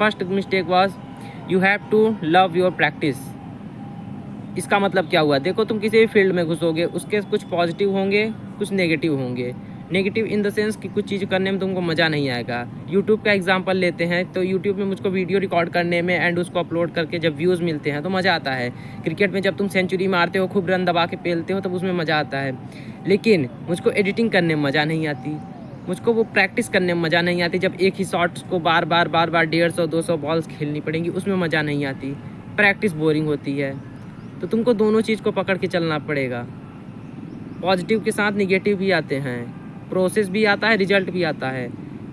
First mistake was you have to love your practice. इसका मतलब क्या हुआ, देखो तुम किसी भी फील्ड में घुसोगे उसके कुछ पॉजिटिव होंगे कुछ नेगेटिव होंगे। नेगेटिव इन द सेंस कि कुछ चीज़ करने में तुमको मज़ा नहीं आएगा। यूट्यूब का एग्जांपल लेते हैं तो यूट्यूब में मुझको वीडियो रिकॉर्ड करने में एंड उसको अपलोड करके जब व्यूज़ मिलते हैं तो मज़ा आता है। क्रिकेट में जब तुम सेंचुरी मारते हो खूब रन दबा के पेलते हो तब उसमें मज़ा आता है। लेकिन मुझको एडिटिंग करने में मज़ा नहीं आती, मुझको वो प्रैक्टिस करने में मज़ा नहीं आती। जब एक ही शॉट्स को बार बार 150-200 बॉल्स खेलनी पड़ेंगी उसमें मज़ा नहीं आती, प्रैक्टिस बोरिंग होती है। तो तुमको दोनों चीज़ को पकड़ के चलना पड़ेगा। पॉजिटिव के साथ निगेटिव भी आते हैं, प्रोसेस भी आता है, रिजल्ट भी आता है।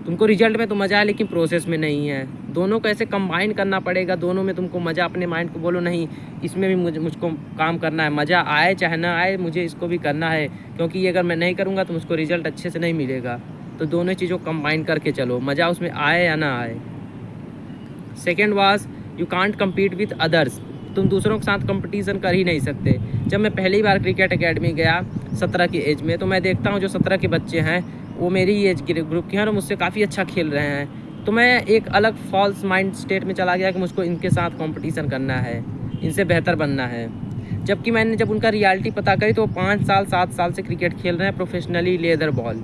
तुमको रिजल्ट में तो मज़ा है लेकिन प्रोसेस में नहीं है। दोनों को ऐसे कंबाइन करना पड़ेगा, दोनों में तुमको मज़ा, अपने माइंड को बोलो नहीं इसमें भी मुझको काम करना है, मज़ा आए चाहे ना आए मुझे इसको भी करना है, क्योंकि ये अगर मैं नहीं करूँगा तो मुझको रिजल्ट अच्छे से नहीं मिलेगा। तो दोनों चीज़ों को कंबाइन करके चलो, मज़ा उसमें आए या ना आए। Second was you can't compete with others. तुम दूसरों के साथ कंपटीशन कर ही नहीं सकते। जब मैं पहली बार क्रिकेट एकेडमी गया 17 की एज में, तो मैं देखता हूँ जो 17 के बच्चे हैं वो मेरी ही एज ग्रुप के हैं और मुझसे काफ़ी अच्छा खेल रहे हैं। तो मैं एक अलग फॉल्स माइंड स्टेट में चला गया कि मुझको इनके साथ कंपटीशन करना है, इनसे बेहतर बनना है। जबकि मैंने जब उनका रियलिटी पता करी तो वो 5 साल 7 साल से क्रिकेट खेल रहे हैं प्रोफेशनली लेदर बॉल,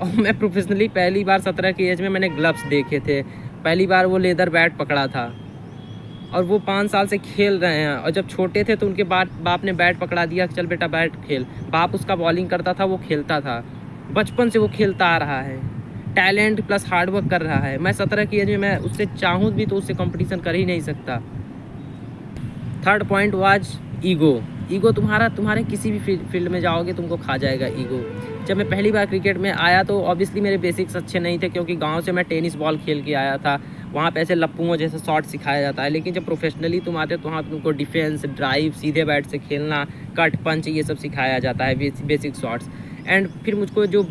और मैं प्रोफेशनली पहली बार 17 की एज में मैंने ग्लव्स देखे थे, पहली बार वो लेदर बैट पकड़ा था, और वो 5 साल से खेल रहे हैं। और जब छोटे थे तो उनके बाप ने बैट पकड़ा दिया, चल बेटा बैट खेल। बाप उसका बॉलिंग करता था, वो खेलता था, बचपन से वो खेलता आ रहा है, टैलेंट प्लस हार्डवर्क कर रहा है। मैं 17 की एज में मैं उससे चाहूँ भी तो उससे कंपटीशन कर ही नहीं सकता। Third point was ego. Ego तुम्हारे किसी भी फील्ड में जाओगे तुमको खा जाएगा ईगो। जब मैं पहली बार क्रिकेट में आया तो ऑब्वियसली मेरे बेसिक्स अच्छे नहीं थे, क्योंकि गांव से मैं टेनिस बॉल खेल के आया था, वहाँ पे ऐसे लप्पुओं जैसे शॉट सिखाया जाता है। लेकिन जब प्रोफेशनली तुम आते हो तो वहाँ तुमको डिफेंस, ड्राइव, सीधे बैट से खेलना, कट, पंच, ये सब सिखाया जाता है, बेसिक शॉट्स। एंड फिर मुझको जो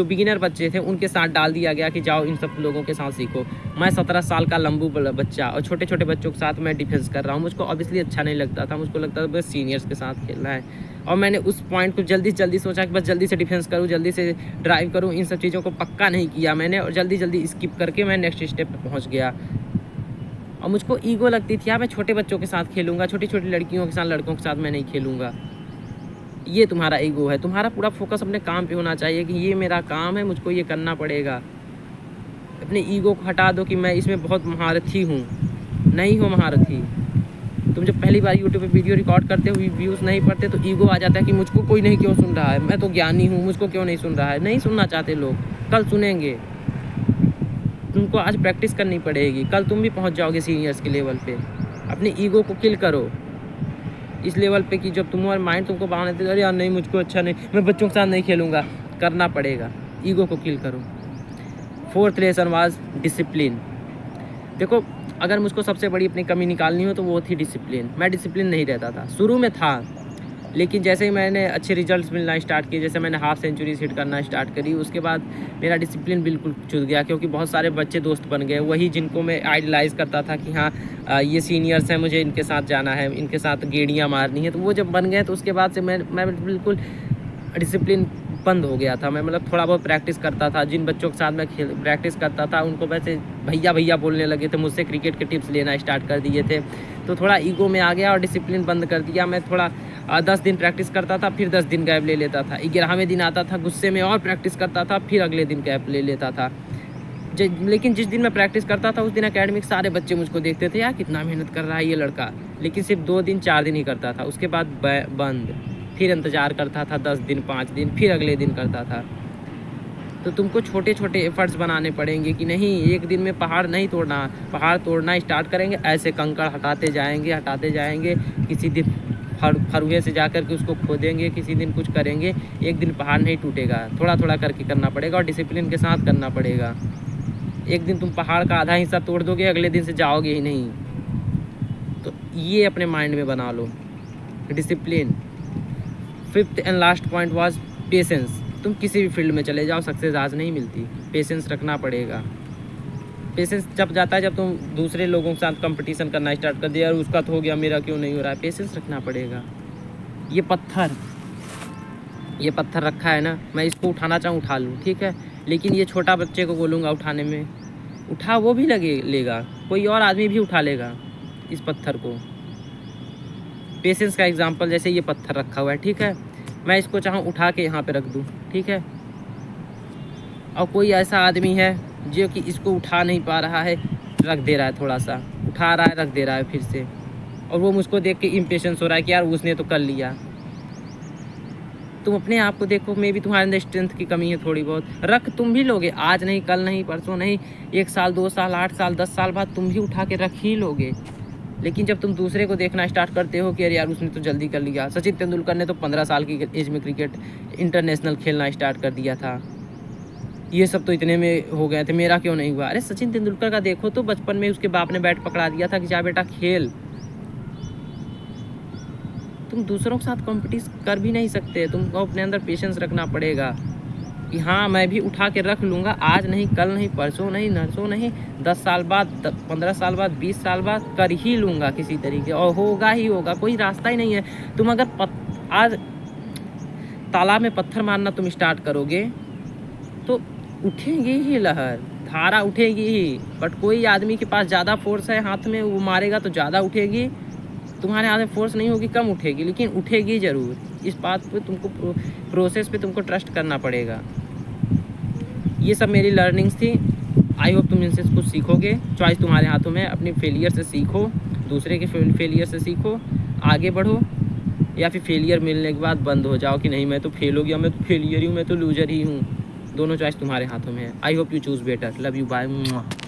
बिगिनर बच्चे थे उनके साथ डाल दिया गया कि जाओ इन सब लोगों के साथ सीखो। मैं 17 साल का लंबू बच्चा और छोटे छोटे बच्चों के साथ मैं डिफेंस कर रहा हूँ, मुझको ऑब्वियसली अच्छा नहीं लगता था। मुझको लगता था बस सीनियर्स के साथ खेलना है, और मैंने उस पॉइंट को जल्दी से जल्दी सोचा कि बस जल्दी से डिफेंस करूँ, जल्दी से ड्राइव करूँ। इन सब चीज़ों को पक्का नहीं किया मैंने, और जल्दी स्किप करके मैं नेक्स्ट स्टेप पर पहुँच गया। और मुझको ईगो लगती थी, यार मैं छोटे बच्चों के साथ खेलूँगा, छोटी छोटी लड़कियों के साथ, लड़कों के साथ मैं नहीं खेलूँगा। ये तुम्हारा ईगो है। तुम्हारा पूरा फोकस अपने काम पे होना चाहिए कि ये मेरा काम है, मुझको ये करना पड़ेगा। अपने ईगो को हटा दो कि मैं इसमें बहुत महारथी हूँ। नहीं हो महारथी। तुम जब पहली बार यूट्यूब पे वीडियो रिकॉर्ड करते हो, व्यूज़ नहीं पड़ते तो ईगो आ जाता है कि मुझको कोई नहीं क्यों सुन रहा है, मैं तो ज्ञानी हूँ, मुझको क्यों नहीं सुन रहा है। नहीं सुनना चाहते लोग, कल सुनेंगे। तुमको आज प्रैक्टिस करनी पड़ेगी, कल तुम भी पहुँच जाओगे सीनियर्स के लेवल पे। अपने ईगो को किल करो इस लेवल पे कि जब तुम्हारा माइंड तुमको बहाने दे, अरे यार नहीं मुझको अच्छा नहीं, मैं बच्चों के साथ नहीं खेलूँगा। करना पड़ेगा, ईगो को किल करो। Fourth lesson was discipline. देखो अगर मुझको सबसे बड़ी अपनी कमी निकालनी हो तो वो थी डिसिप्लिन। मैं डिसिप्लिन नहीं रहता था, शुरू में था, लेकिन जैसे ही मैंने अच्छे रिजल्ट्स मिलना स्टार्ट किए, जैसे मैंने हाफ सेंचुरीज हिट करना स्टार्ट करी, उसके बाद मेरा डिसिप्लिन बिल्कुल छूट गया। क्योंकि बहुत सारे बच्चे दोस्त बन गए, वही जिनको मैं आइडलाइज़ करता था कि हाँ ये सीनियर्स हैं, मुझे इनके साथ जाना है, इनके साथ गेड़ियाँ मारनी है। तो वो जब बन गए तो उसके बाद से मैं बिल्कुल डिसिप्लिन बंद हो गया था। मैं मतलब थोड़ा बहुत प्रैक्टिस करता था, जिन बच्चों के साथ मैं प्रैक्टिस करता था उनको वैसे भैया भैया बोलने लगे थे, मुझसे क्रिकेट के टिप्स लेना स्टार्ट कर दिए थे। तो थोड़ा ईगो में आ गया और डिसिप्लिन बंद कर दिया। मैं थोड़ा 10 दिन प्रैक्टिस करता था, फिर 10 दिन गैप ले लेता था। 11वें दिन आता था, गुस्से में और प्रैक्टिस करता था, फिर अगले दिन गैप ले लेता था। लेकिन जिस दिन मैं प्रैक्टिस करता था उस दिन एकेडमी के सारे बच्चे मुझको देखते थे, यार कितना मेहनत कर रहा है ये लड़का। लेकिन सिर्फ 2 दिन 4 दिन ही करता था, उसके बाद बंद। फिर इंतज़ार करता था 10 दिन 5 दिन, फिर अगले दिन करता था। तो तुमको छोटे छोटे एफर्ट्स बनाने पड़ेंगे कि नहीं एक दिन में पहाड़ नहीं तोड़ना। पहाड़ तोड़ना स्टार्ट करेंगे, ऐसे कंकड़ हटाते जाएंगे। किसी दिन फरुए से जाकर के उसको खोदेंगे, किसी दिन कुछ करेंगे। एक दिन पहाड़ नहीं टूटेगा, थोड़ा थोड़ा करके करना पड़ेगा और डिसिप्लिन के साथ करना पड़ेगा। एक दिन तुम पहाड़ का आधा हिस्सा तोड़ दोगे, अगले दिन से जाओगे ही नहीं। तो ये अपने माइंड में बना लो, discipline. Fifth and last point was patience. तुम किसी भी फील्ड में चले जाओ, सक्सेस आज नहीं मिलती, पेशेंस रखना पड़ेगा। पेशेंस जब जाता है जब तुम दूसरे लोगों के साथ कंपटीशन करना स्टार्ट कर दिया, यार उसका तो हो गया मेरा क्यों नहीं हो रहा है। पेशेंस रखना पड़ेगा। ये पत्थर रखा है ना, मैं इसको उठाना चाहूँ उठा लूँ, ठीक है, लेकिन ये छोटा बच्चे को बोलूँगा उठाने में उठा वो भी लेगा, कोई और आदमी भी उठा लेगा इस पत्थर को। पेशेंस का एग्जांपल, जैसे ये पत्थर रखा हुआ है, ठीक है, मैं इसको चाहूँ उठा के यहाँ पे रख दूँ, ठीक है, और कोई ऐसा आदमी है जो कि इसको उठा नहीं पा रहा है, रख दे रहा है, थोड़ा सा उठा रहा है, रख दे रहा है फिर से, और वो मुझको देख के इम्पेशेंस हो रहा है कि यार उसने तो कर लिया। तुम अपने आप को देखो, मे भी तुम्हारे अंदर स्ट्रेंथ की कमी है थोड़ी बहुत, रख तुम भी लोगे, आज नहीं, कल नहीं, परसों नहीं, 1 साल 2 साल 8 साल 10 साल बाद तुम भी उठा के रख ही लोगे। लेकिन जब तुम दूसरे को देखना स्टार्ट करते हो कि अरे यार उसने तो जल्दी कर लिया, सचिन तेंदुलकर ने तो 15 साल की एज में क्रिकेट इंटरनेशनल खेलना स्टार्ट कर दिया था, ये सब तो इतने में हो गए थे, मेरा क्यों नहीं हुआ। अरे सचिन तेंदुलकर का देखो तो, बचपन में उसके बाप ने बैट पकड़ा दिया था कि जा बेटा खेल। तुम दूसरों के साथ कॉम्पिटिशन कर भी नहीं सकते, तुमको अपने अंदर पेशेंस रखना पड़ेगा कि हाँ मैं भी उठा के रख लूँगा, आज नहीं, कल नहीं, परसों नहीं, नरसों नहीं, 10 साल बाद, 15 साल बाद, 20 साल बाद कर ही लूँगा किसी तरीके, और होगा ही होगा, कोई रास्ता ही नहीं है। तुम अगर आज तालाब में पत्थर मारना तुम स्टार्ट करोगे तो उठेगी ही लहर, धारा उठेगी ही, बट कोई आदमी के पास ज़्यादा फोर्स है हाथ में, वो मारेगा तो ज़्यादा उठेगी, तुम्हारे हाथ में फोर्स नहीं होगी, कम उठेगी, लेकिन उठेगी ज़रूर। इस बात पे तुमको, प्रोसेस पे तुमको ट्रस्ट करना पड़ेगा। ये सब मेरी लर्निंग्स थी, आई होप तुम इनसे कुछ सीखोगे। चॉइस तुम्हारे हाथों में है, अपनी फेलियर से सीखो, दूसरे के फेलियर से सीखो, आगे बढ़ो, या फिर फेलियर मिलने के बाद बंद हो जाओ कि नहीं मैं तो फेल हो गया, मैं तो फेलियर ही हूँ, मैं तो लूजर ही हूँ। दोनों चॉइस तुम्हारे हाथों में है। I hope you choose better. Love you, bye.